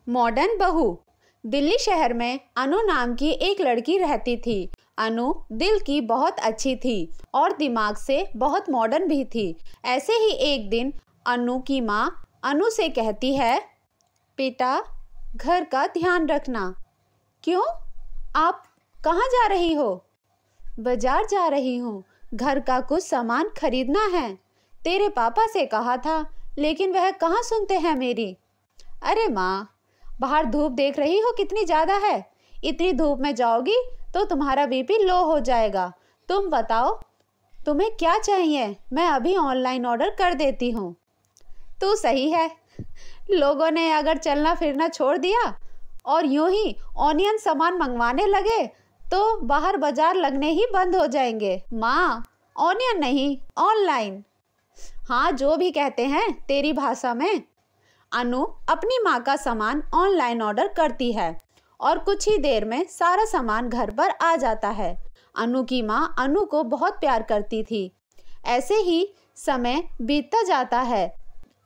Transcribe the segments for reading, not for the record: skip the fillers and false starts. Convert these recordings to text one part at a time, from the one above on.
Modern बहू। दिल्ली शहर में अनु नाम की एक लड़की रहती थी। अनु दिल की बहुत अच्छी थी और दिमाग से बहुत मॉडर्न भी थी। ऐसे ही एक दिन अनु की माँ अनु से कहती है, बेटा घर का ध्यान रखना। क्यों? आप कहाँ जा रही हो? बाजार जा रही हूँ, घर का कुछ सामान खरीदना है। तेरे पापा से कहा था लेकिन वह कहाँ सुनते हैं मेरी। अरे माँ, बाहर धूप देख रही हो कितनी ज़्यादा है। इतनी धूप में जाओगी तो तुम्हारा बीपी लो हो जाएगा। तुम बताओ तुम्हें क्या चाहिए, मैं अभी ऑनलाइन ऑर्डर कर देती हूँ। तू सही है, लोगों ने अगर चलना फिरना छोड़ दिया और यूं ही ऑनियन सामान मंगवाने लगे तो बाहर बाजार लगने ही बंद हो जाएंगे। माँ, ऑनियन नहीं, ऑनलाइन। हाँ, जो भी कहते हैं तेरी भाषा में। अनु अपनी माँ का सामान ऑनलाइन ऑर्डर करती है और कुछ ही देर में सारा सामान घर पर आ जाता है। अनु की माँ अनु को बहुत प्यार करती थी। ऐसे ही समय बीतता जाता है।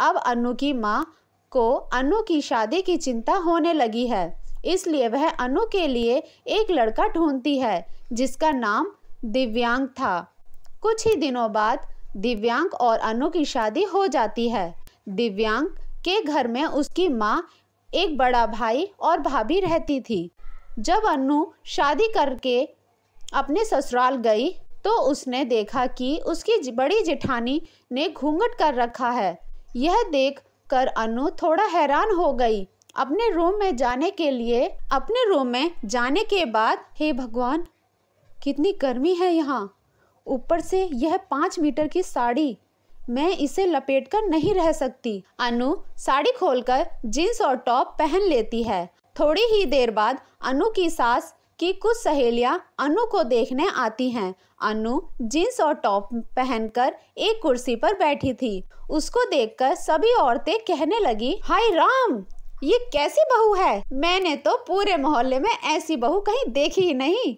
अब अनु की माँ को अनु की शादी की चिंता होने लगी है, इसलिए वह अनु के लिए एक लड़का ढूंढती है जिसका नाम दिव्यांग था। कुछ ही दिनों बाद दिव्यांग और अनु की शादी हो जाती है। दिव्यांग के घर में उसकी माँ, एक बड़ा भाई और भाभी रहती थी। जब अनु शादी करके अपने ससुराल गई तो उसने देखा कि उसकी बड़ी जेठानी ने घूंघट कर रखा है। यह देख कर अनु थोड़ा हैरान हो गई। अपने रूम में जाने के बाद, हे भगवान, कितनी गर्मी है यहाँ। ऊपर से यह 5 मीटर की साड़ी, मैं इसे लपेटकर नहीं रह सकती। अनु साड़ी खोलकर जींस और टॉप पहन लेती है। थोड़ी ही देर बाद अनु की सास की कुछ सहेलियां अनु को देखने आती हैं। अनु जींस और टॉप पहनकर एक कुर्सी पर बैठी थी। उसको देखकर सभी औरतें कहने लगी, हाय राम, ये कैसी बहू है। मैंने तो पूरे मोहल्ले में ऐसी बहू कहीं देखी ही नहीं।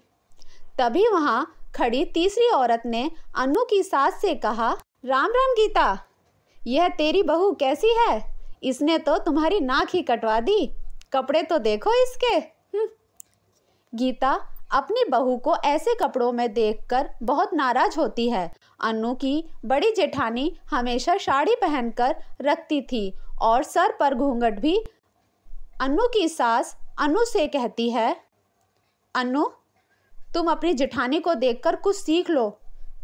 तभी वहां खड़ी तीसरी औरत ने अनु की सास से कहा, राम राम गीता, यह तेरी बहू कैसी है? इसने तो तुम्हारी नाक ही कटवा दी। कपड़े तो देखो इसके। गीता अपनी बहू को ऐसे कपड़ों में देखकर बहुत नाराज होती है। अनु की बड़ी जेठानी हमेशा साड़ी पहनकर रखती थी और सर पर घूंघट भी। अनु की सास अनु से कहती है, अनु, तुम अपनी जेठानी को देखकर कुछ सीख लो।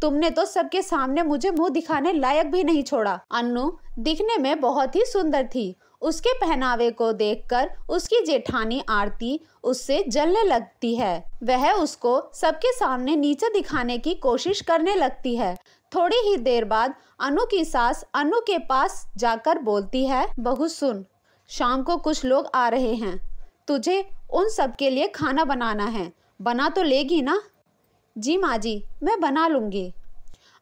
तुमने तो सबके सामने मुझे मुंह दिखाने लायक भी नहीं छोड़ा। अनु दिखने में बहुत ही सुंदर थी। उसके पहनावे को देखकर उसकी जेठानी आरती उससे जलने लगती है। वह उसको सबके सामने नीचे दिखाने की कोशिश करने लगती है। थोड़ी ही देर बाद अनु की सास अनु के पास जाकर बोलती है, बहू सुन, शाम को कुछ लोग आ रहे हैं, तुझे उन सब के लिए खाना बनाना है। बना तो लेगी ना? जी माँ जी, मैं बना लूँगी।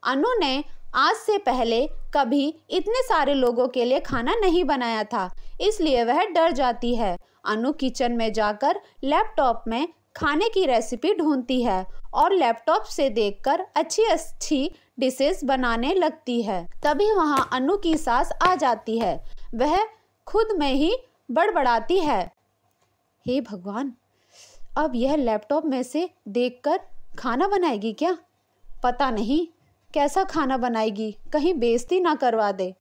अनु ने आज से पहले कभी इतने सारे लोगों के लिए खाना नहीं बनाया था, इसलिए वह डर जाती है। अनु किचन में जाकर लैपटॉप में खाने की रेसिपी ढूंढती है और लैपटॉप से देखकर अच्छी अच्छी डिशेस बनाने लगती है। तभी वहां अनु की सास आ जाती है। वह खुद में ही बड़बड़ाती है, हे भगवान, अब यह लैपटॉप में से देखकर खाना बनाएगी क्या? पता नहीं कैसा खाना बनाएगी, कहीं बेइज्जती ना करवा दे।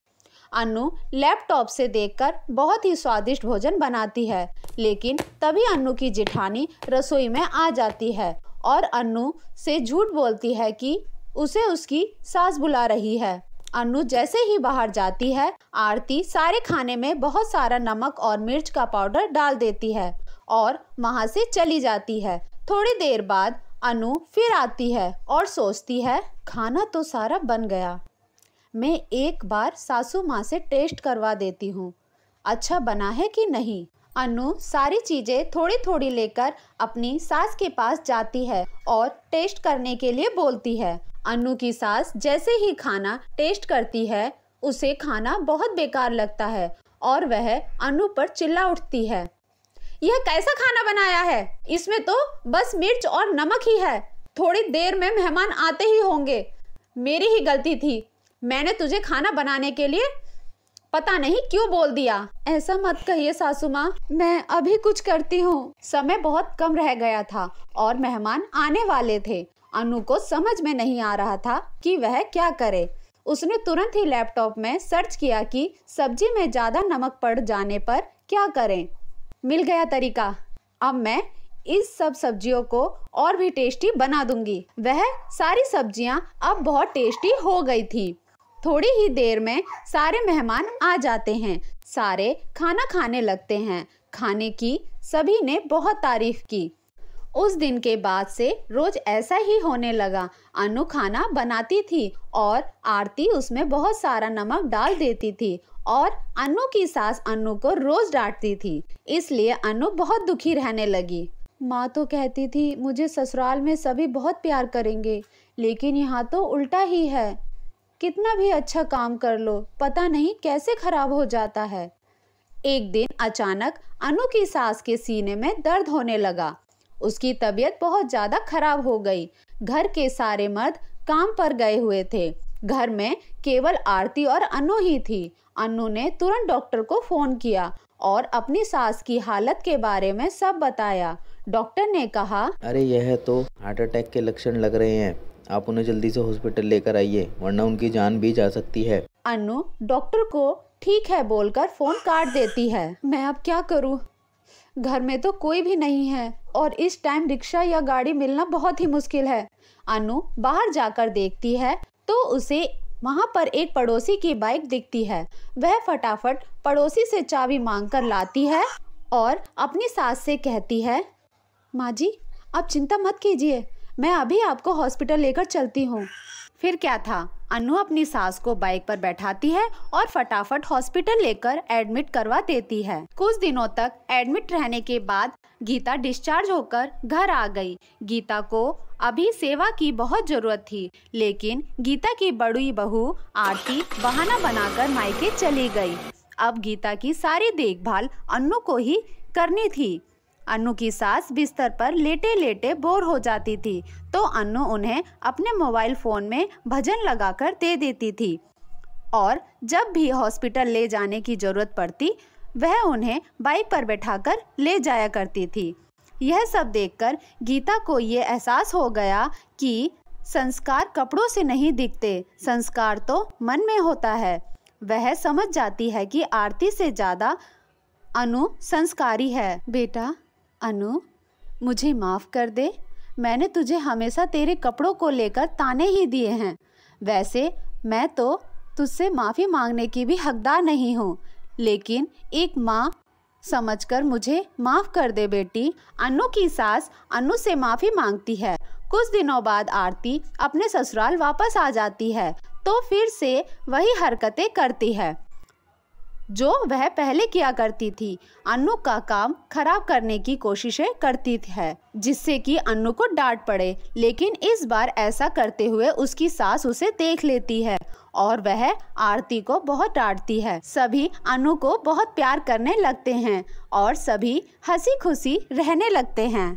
अनु लैपटॉप से देखकर बहुत ही स्वादिष्ट भोजन बनाती है, लेकिन तभी अनु की जेठानी रसोई में आ जाती है और अनु से झूठ बोलती है कि उसे उसकी सास बुला रही है। अनु जैसे ही बाहर जाती है, आरती सारे खाने में बहुत सारा नमक और मिर्च का पाउडर डाल देती है और वहां से चली जाती है। थोड़ी देर बाद अनु फिर आती है और सोचती है, खाना तो सारा बन गया, मैं एक बार सासू माँ से टेस्ट करवा देती हूँ, अच्छा बना है कि नहीं। अनु सारी चीज़ें थोड़ी थोड़ी लेकर अपनी सास के पास जाती है और टेस्ट करने के लिए बोलती है। अनु की सास जैसे ही खाना टेस्ट करती है, उसे खाना बहुत बेकार लगता है और वह अनु पर चिल्ला उठती है, यह कैसा खाना बनाया है? इसमें तो बस मिर्च और नमक ही है। थोड़ी देर में मेहमान आते ही होंगे, मेरी ही गलती थी। मैंने तुझे खाना बनाने के लिए पता नहीं क्यों बोल दिया। ऐसा मत कहिए सासू माँ, मैं अभी कुछ करती हूँ। समय बहुत कम रह गया था और मेहमान आने वाले थे। अनु को समझ में नहीं आ रहा था कि वह क्या करे। उसने तुरंत ही लैपटॉप में सर्च किया कि सब्जी में ज्यादा नमक पड़ जाने पर क्या करें। मिल गया तरीका। अब मैं इस सब सब्जियों को और भी टेस्टी बना दूंगी। वह सारी सब्जियां अब बहुत टेस्टी हो गई थी। थोड़ी ही देर में सारे मेहमान आ जाते हैं। सारे खाना खाने लगते हैं। खाने की सभी ने बहुत तारीफ की। उस दिन के बाद से रोज ऐसा ही होने लगा। अनु खाना बनाती थी और आरती उसमें बहुत सारा नमक डाल देती थी और अनु की सास अनु को रोज डांटती थी। इसलिए अनु बहुत दुखी रहने लगी। माँ तो कहती थी मुझे ससुराल में सभी बहुत प्यार करेंगे, लेकिन यहाँ तो उल्टा ही है। कितना भी अच्छा काम कर लो, पता नहीं कैसे खराब हो जाता है। एक दिन अचानक अनु की सास के सीने में दर्द होने लगा। उसकी तबीयत बहुत ज्यादा खराब हो गई। घर के सारे मर्द काम पर गए हुए थे। घर में केवल आरती और अनु ही थी। अनु ने तुरंत डॉक्टर को फोन किया और अपनी सास की हालत के बारे में सब बताया। डॉक्टर ने कहा, अरे यह तो हार्ट अटैक के लक्षण लग रहे हैं, आप उन्हें जल्दी से हॉस्पिटल लेकर आइए, वरना उनकी जान भी जा सकती है। अनु डॉक्टर को ठीक है बोलकर फोन काट देती है। मैं अब क्या करूं? घर में तो कोई भी नहीं है और इस टाइम रिक्शा या गाड़ी मिलना बहुत ही मुश्किल है। अनु बाहर जाकर देखती है तो उसे वहां पर एक पड़ोसी की बाइक दिखती है। वह फटाफट पड़ोसी से चाबी मांगकर लाती है और अपनी सास से कहती है, माँ जी आप चिंता मत कीजिए, मैं अभी आपको हॉस्पिटल लेकर चलती हूँ। फिर क्या था, अनु अपनी सास को बाइक पर बैठाती है और फटाफट हॉस्पिटल लेकर एडमिट करवा देती है। कुछ दिनों तक एडमिट रहने के बाद गीता डिस्चार्ज होकर घर आ गई। गीता को अभी सेवा की बहुत जरूरत थी, लेकिन गीता की बड़ी बहू आरती बहाना बनाकर मायके चली गई। अब गीता की सारी देखभाल अनु को ही करनी थी। अनु की सास बिस्तर पर लेटे लेटे बोर हो जाती थी तो अनु उन्हें अपने मोबाइल फोन में भजन लगाकर दे देती थी और जब भी हॉस्पिटल ले जाने की जरूरत पड़ती वह उन्हें बाइक पर बैठाकर ले जाया करती थी। यह सब देखकर गीता को ये एहसास हो गया कि संस्कार कपड़ों से नहीं दिखते, संस्कार तो मन में होता है। वह समझ जाती है कि आरती से ज्यादा अनु संस्कारी है। बेटा अनु, मुझे माफ़ कर दे, मैंने तुझे हमेशा तेरे कपड़ों को लेकर ताने ही दिए हैं। वैसे मैं तो तुझसे माफ़ी मांगने की भी हकदार नहीं हूँ, लेकिन एक माँ समझकर मुझे माफ़ कर दे बेटी। अनु की सास अनु से माफ़ी मांगती है। कुछ दिनों बाद आरती अपने ससुराल वापस आ जाती है तो फिर से वही हरकतें करती है जो वह पहले किया करती थी। अनु का काम खराब करने की कोशिशें करती है जिससे कि अनु को डांट पड़े, लेकिन इस बार ऐसा करते हुए उसकी सास उसे देख लेती है और वह आरती को बहुत डांटती है। सभी अनु को बहुत प्यार करने लगते हैं और सभी हंसी खुशी रहने लगते हैं।